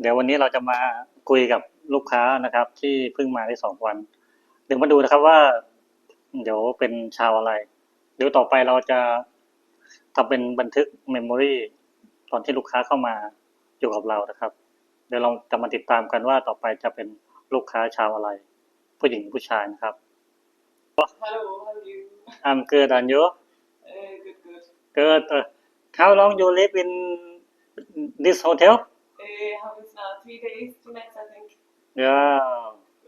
เดี๋ยววันนี้เราจะมาคุยกับลูกค้านะครับ ที่เพิ่งมาได้2 วันเดี๋ยวมาดูนะครับว่าเดี๋ยวเป็นชาวอะไรเดี๋ยวต่อไปเราจะทำเป็นบันทึกเมมโมรีตอนที่ลูกค้าเข้ามาอยู่กับเรานะครับเดี๋ยวเราจะมาติดตามกันว่าต่อไปจะเป็นลูกค้าชาวอะไรผู้หญิงผู้ชายนะครับ Hello, how are you? I'm good and you Good, good. good how long you live in this hotel How is now? 3 days, 2 nights, I think. yeah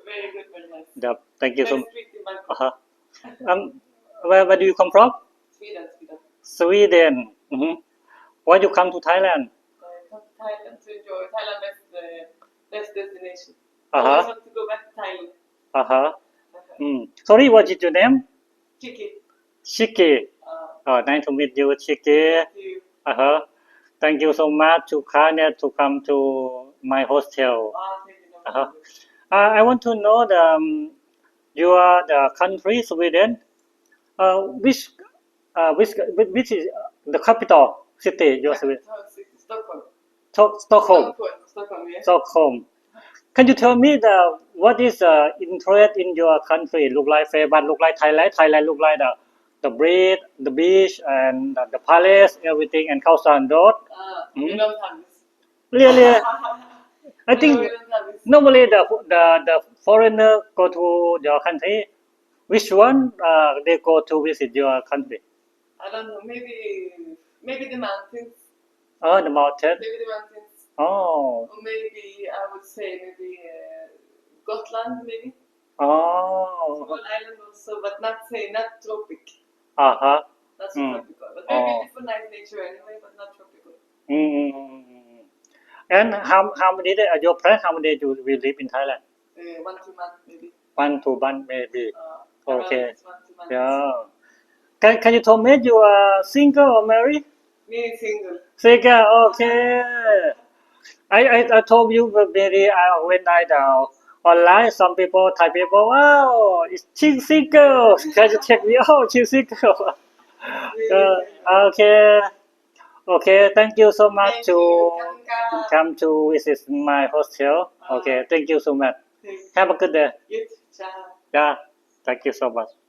Very good, very nice. thank you so Very much strict in Bangkok. where do you come from Sweden, Sweden. Sweden why you come to Thailand Come to Thailand to enjoy. Thailand best destination. Uh-huh. Always want to go back to Thailand. uh-huh sorry what is your name Chiki. Shiki nice to meet you Shiki You. thank you so much to kindness to come to my hostel Thank you so much. I want to know your the country Sweden which which is the capital city your Sweden Stockholm. Stockholm Stockholm, yes. Stockholm can you tell me what is interest in your country look like favorite look like Thailand look like the breed the beach and the palace everything and Khao San Road We don't have this. really I think No, we don't have this. normally the foreigner go to your country which one they go to visit your country I don't know. Maybe the mountains. the mountain Maybe the mountains. oh Or maybe I would say Gotland, maybe. oh Small island also, but not tropic. uh-huh Not so tropical. But Oh. very beautiful, nice nature anyway, but not tropical. and how many days your plan how many days you will live in Thailand 1-2 months maybe. 1-2 months maybe Okay. Around 1-2 months. yeah can you tell me you are single or married Me single. single okay I told you maybe when I online some people Thai people wow she's single can you check me out she's single okay okay thank you so much Thank to you. come to visit my hostel okay thank you so much have a good day You too. Ciao. yeah thank you so much